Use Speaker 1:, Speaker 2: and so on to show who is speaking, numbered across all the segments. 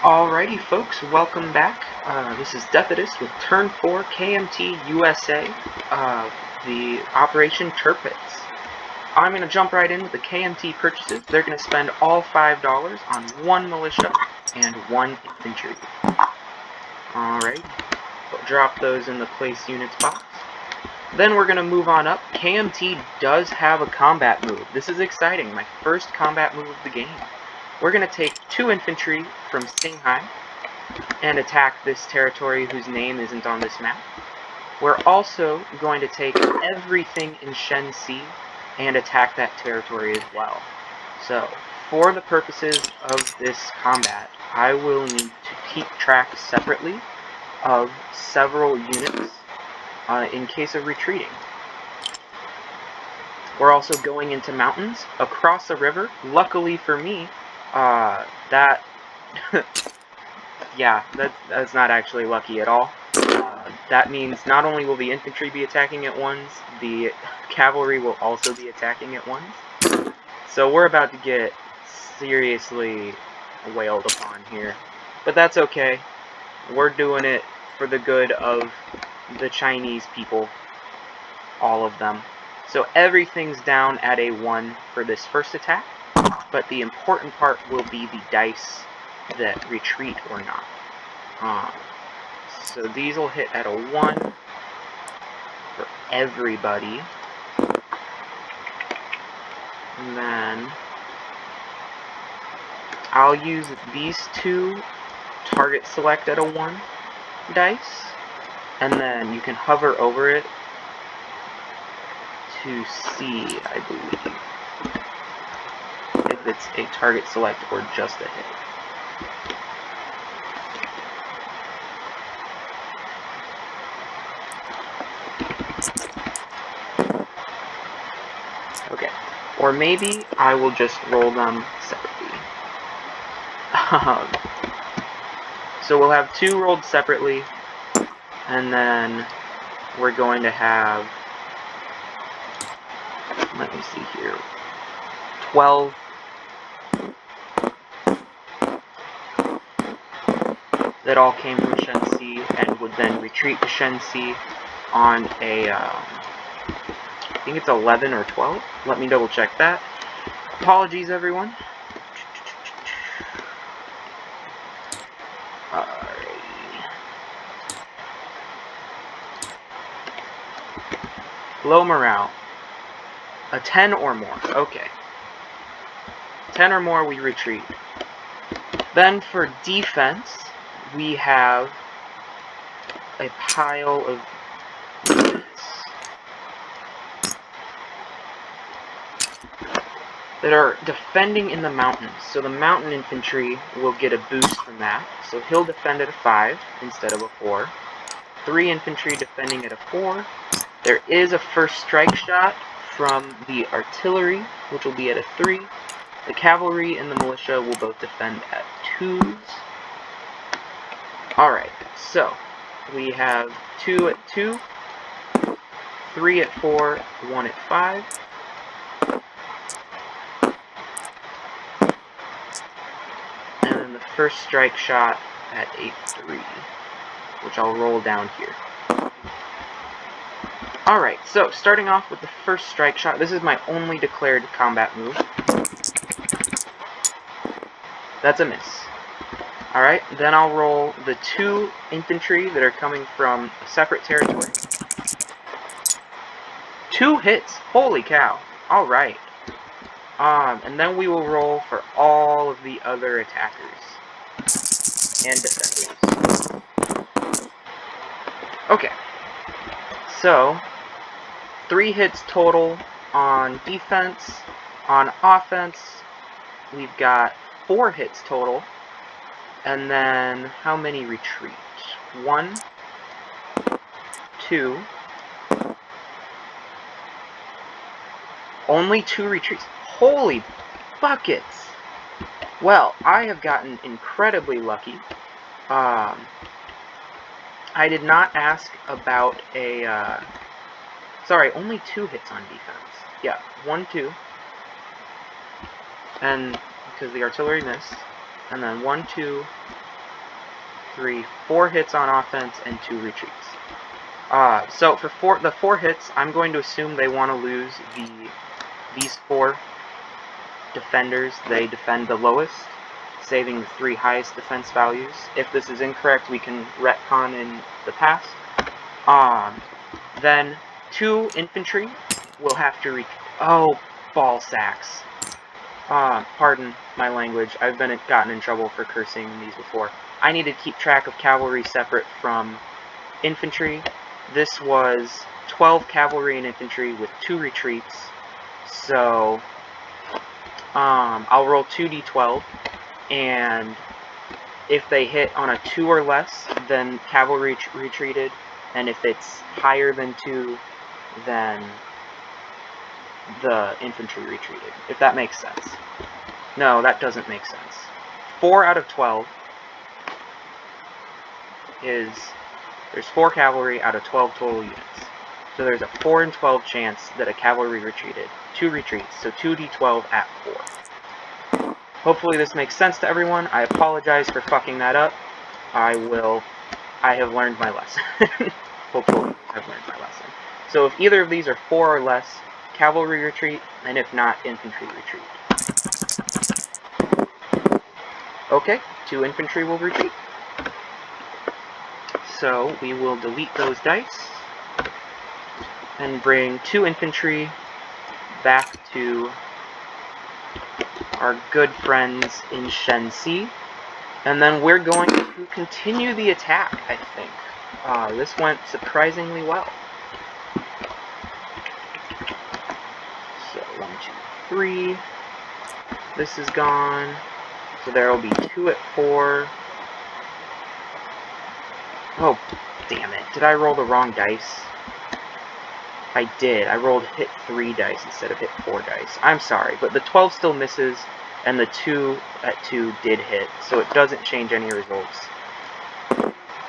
Speaker 1: Alrighty folks, welcome back. This is Tirpitz with Turn 4 KMT USA, the Operation Tirpitz. I'm going to jump right in with the KMT purchases. They're going to spend all $5 on one militia and one infantry. Alright, we'll drop those in the place units box. Then we're going to move on up. KMT does have a combat move. This is exciting, my first combat move of the game. We're going to take 2 infantry from Shanghai and attack this territory whose name isn't on this map. We're also going to take everything in Shenxi and attack that territory as well. So, for the purposes of this combat, I will need to keep track separately of several units in case of retreating. We're also going into mountains across a river. Luckily for me, yeah, that's not actually lucky at all. That means not only will the infantry be attacking at once, the cavalry will also be attacking at once. So we're about to get seriously wailed upon here. But that's okay. We're doing it for the good of the Chinese people. All of them. So everything's down at a 1 for this first attack. But the important part will be the dice that retreat or not. So these will hit at a 1 for everybody. And then I'll use these 2 target select at a 1 dice. And then you can hover over it to see, I believe, if it's a target select or just a hit. Okay, or maybe I will just roll them separately. So we'll have 2 rolled separately, and then we're going to have, let me see here, 12 that all came from Shenxi and would then retreat to Shenxi on a, I think it's 11 or 12. Let me double check that. Apologies, everyone. Low morale. A 10 or more. Okay. 10 or more, we retreat. Then for defense, we have a pile of units that are defending in the mountains. So the mountain infantry will get a boost from that. So he'll defend at a 5 instead of a 4. 3 infantry defending at a 4. There is a first strike shot from the artillery, which will be at a 3. The cavalry and the militia will both defend at 2s. Alright, so we have 2 at 2, 3 at 4, 1 at 5. And then the first strike shot at a 3, which I'll roll down here. Alright, so starting off with the first strike shot, this is my only declared combat move. That's a miss. Alright, then I'll roll the 2 infantry that are coming from a separate territory. 2 hits! Holy cow! Alright. And then we will roll for all of the other attackers and defenders. Okay. So 3 hits total on defense. On offense, we've got 4 hits total. And then, how many retreat? 1, 2. Only 2 retreats. Holy buckets! Well, I have gotten incredibly lucky. I did not ask about a, sorry, only 2 hits on defense. Yeah, 1, 2. And because the artillery missed. And then 1, 2, 3, 4 hits on offense, and 2 retreats. So for the 4 hits, I'm going to assume they want to lose these 4 defenders. They defend the lowest, saving the 3 highest defense values. If this is incorrect, we can retcon in the past. Then 2 infantry will have to oh, ball sacks. Pardon my language. I've gotten in trouble for cursing in these before. I need to keep track of cavalry separate from infantry. This was 12 cavalry and infantry with 2 retreats. So I'll roll 2d12, and if they hit on a 2 or less, then cavalry retreated, and if it's higher than 2, then the infantry retreated, if that makes sense. No, that doesn't make sense. 4 out of 12 is, there's 4 cavalry out of 12 total units. So there's a 4 in 12 chance that a cavalry retreated. 2 retreats, so 2d12 at 4. Hopefully this makes sense to everyone. I apologize for fucking that up. I have learned my lesson. Hopefully I've learned my lesson. So if either of these are 4 or less, cavalry retreat, and if not, infantry retreat. Okay, 2 infantry will retreat. So we will delete those dice and bring 2 infantry back to our good friends in Shenxi. And then we're going to continue the attack, I think. This went surprisingly well. So 1, 2, 3. This is gone. So there will be 2 at 4. Oh, damn it. Did I roll the wrong dice? I did. I rolled hit 3 dice instead of hit 4 dice. I'm sorry, but the 12 still misses, and the 2 at 2 did hit, so it doesn't change any results.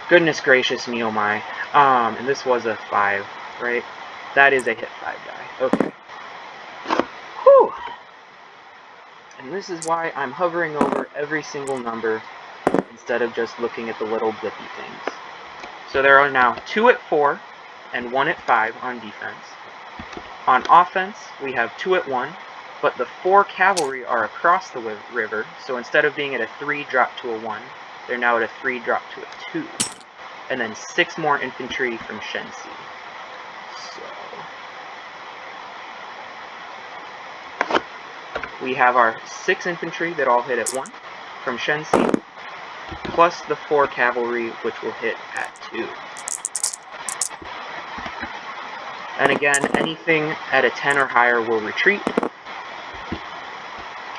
Speaker 1: Goodness gracious me, oh my. And this was a 5, right? That is a hit 5 die. Okay. Whew! And this is why I'm hovering over every single number instead of just looking at the little blippy things. So there are now 2 at 4 and 1 at 5 on defense. On offense, we have 2 at 1, but the 4 cavalry are across the river, so instead of being at a 3 drop to a 1, they're now at a 3 drop to a 2. And then 6 more infantry from Shenxi. So we have our 6 infantry that all hit at 1 from Shenxi, plus the 4 cavalry, which will hit at 2. And again, anything at a 10 or higher will retreat.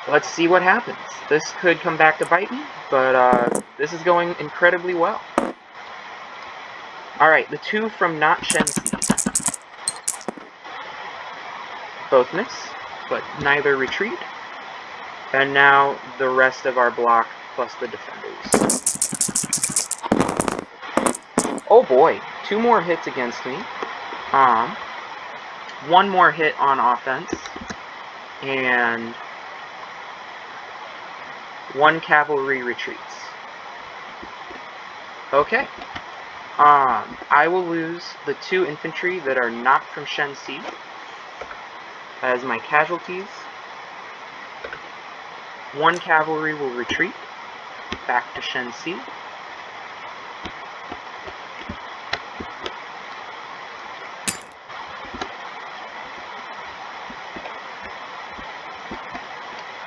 Speaker 1: Let's see what happens. This could come back to bite me, but this is going incredibly well. Alright, the 2 from not Shenxi both miss, but neither retreat. And now the rest of our block plus the defenders. Oh boy, 2 more hits against me. 1 more hit on offense, and 1 cavalry retreats. Okay. I will lose the 2 infantry that are not from Shenxi as my casualties. 1 cavalry will retreat back to Shenxi.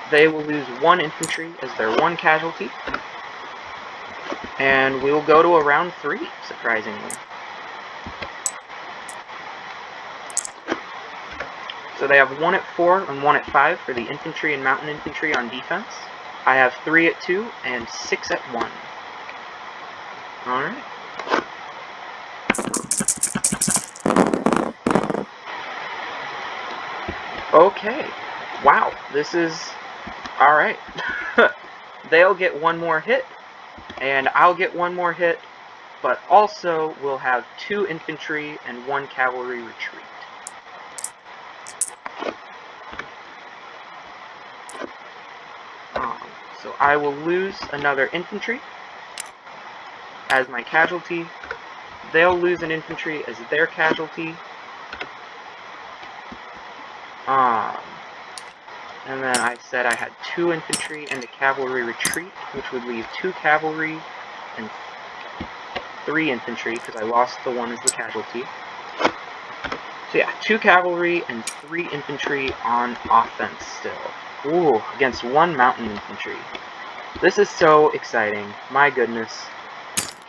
Speaker 1: They will lose 1 infantry as their 1 casualty. And we will go to a round 3, surprisingly. So they have 1 at 4 and 1 at 5 for the infantry and mountain infantry on defense. I have 3 at 2 and 6 at 1. Alright. Okay. Wow, this is... Alright. They'll get 1 more hit, and I'll get 1 more hit, but also we'll have 2 infantry and 1 cavalry retreat. So I will lose another infantry, as my casualty. They'll lose an infantry as their casualty. And then I said I had 2 infantry and a cavalry retreat, which would leave 2 cavalry and 3 infantry, because I lost the one as the casualty. So yeah, 2 cavalry and 3 infantry on offense still. Ooh, against 1 mountain infantry. This is so exciting. My goodness.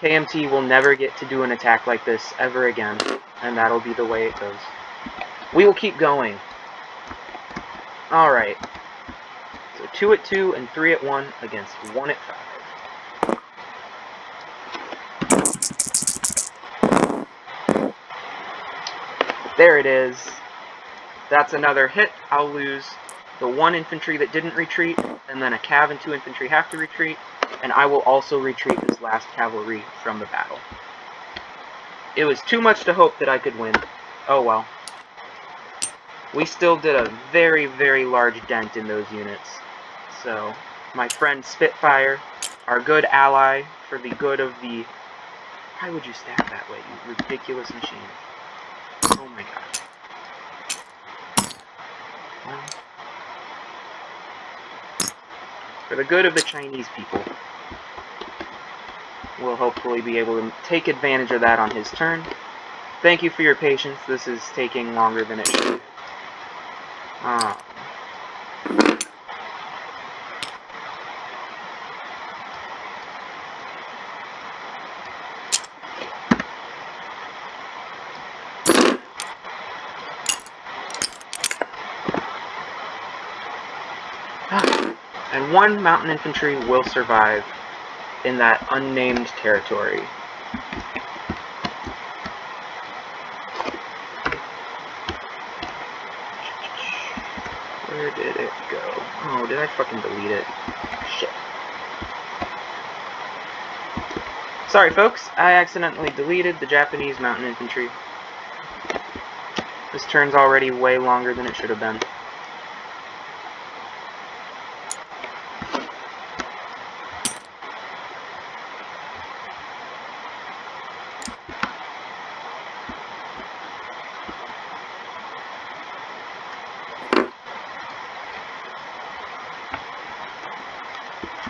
Speaker 1: KMT will never get to do an attack like this ever again, and that'll be the way it goes. We will keep going. Alright. So 2 at 2 and 3 at 1 against 1 at 5. There it is. That's another hit. I'll lose the 1 infantry that didn't retreat, and then a cav and 2 infantry have to retreat, and I will also retreat this last cavalry from the battle. It was too much to hope that I could win. Oh well. We still did a very, very large dent in those units. So, my friend Spitfire, our good ally for the good of the... Why would you stack that way, you ridiculous machine? Oh my god. Well, for the good of the Chinese people, we'll hopefully be able to take advantage of that on his turn. Thank you for your patience. This is taking longer than it should. And 1 mountain infantry will survive in that unnamed territory. Where did it go? Oh, did I fucking delete it? Shit. Sorry folks, I accidentally deleted the Japanese mountain infantry. This turn's already way longer than it should have been.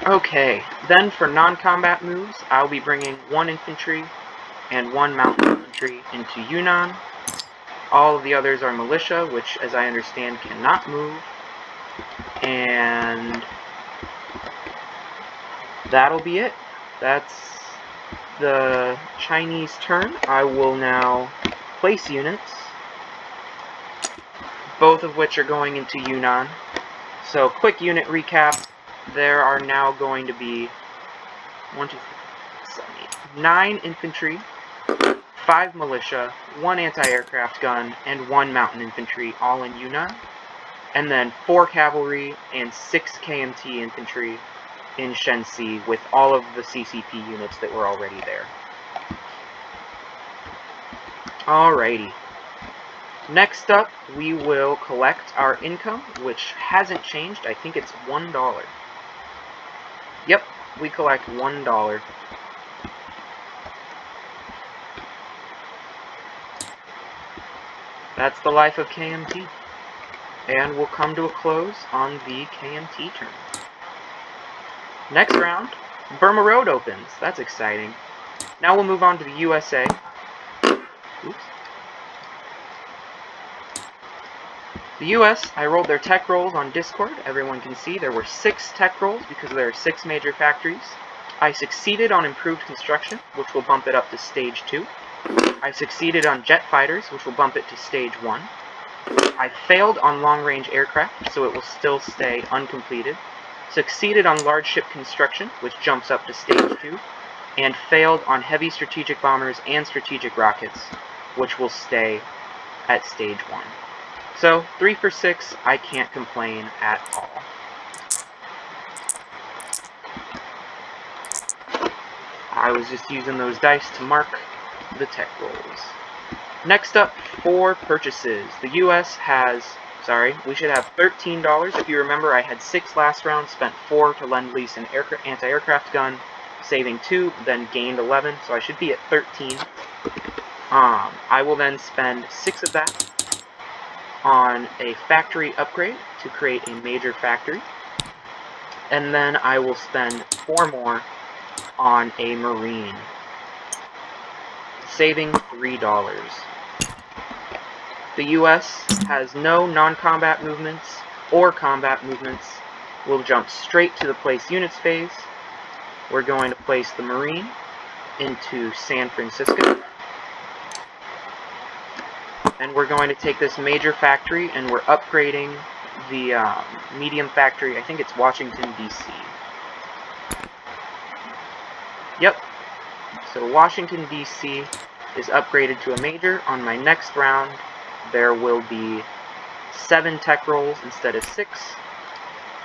Speaker 1: Okay, then for non-combat moves, I'll be bringing 1 infantry and 1 mountain infantry into Yunnan. All of the others are militia, which, as I understand, cannot move. And that'll be it. That's the Chinese turn. I will now place units, both of which are going into Yunnan. So, quick unit recap. There are now going to be 1, 2, 3, 4, 7, 8, 9 infantry, 5 militia, 1 anti-aircraft gun, and 1 mountain infantry, all in Yunnan. And then 4 cavalry and 6 KMT infantry in Shenxi, with all of the CCP units that were already there. Alrighty. Next up, we will collect our income, which hasn't changed. I think it's $1. Yep, we collect $1. That's the life of KMT. And we'll come to a close on the KMT turn. Next round, Burma Road opens. That's exciting. Now we'll move on to the USA. Oops. The US, I rolled their tech rolls on Discord. Everyone can see there were 6 tech rolls because there are 6 major factories. I succeeded on improved construction, which will bump it up to stage 2. I succeeded on jet fighters, which will bump it to stage 1. I failed on long-range aircraft, so it will still stay uncompleted. Succeeded on large ship construction, which jumps up to stage 2. And failed on heavy strategic bombers and strategic rockets, which will stay at stage 1. So, 3 for 6, I can't complain at all. I was just using those dice to mark the tech rolls. Next up, for purchases. The US has, we should have $13. If you remember, I had 6 last round, spent 4 to lend-lease an anti-aircraft gun, saving 2, then gained 11, so I should be at 13. I will then spend 6 of that on a factory upgrade to create a major factory, and then I will spend 4 more on a marine, saving $3. The US has no non-combat movements or combat movements. We'll jump straight to the place units phase. We're going to place the marine into San Francisco. And we're going to take this major factory and we're upgrading the medium factory. I think it's Washington, D.C. Yep. So Washington, D.C. is upgraded to a major. On my next round, there will be 7 tech rolls instead of 6.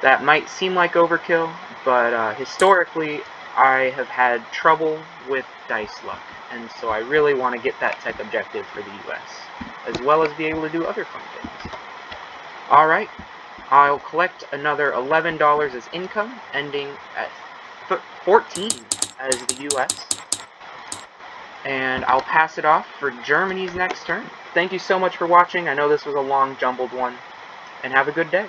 Speaker 1: That might seem like overkill, but historically, I have had trouble with dice luck, and so I really want to get that tech objective for the US, as well as be able to do other fun things. Alright, I'll collect another $11 as income, ending at 14 as the US, and I'll pass it off for Germany's next turn. Thank you so much for watching. I know this was a long, jumbled one, and have a good day.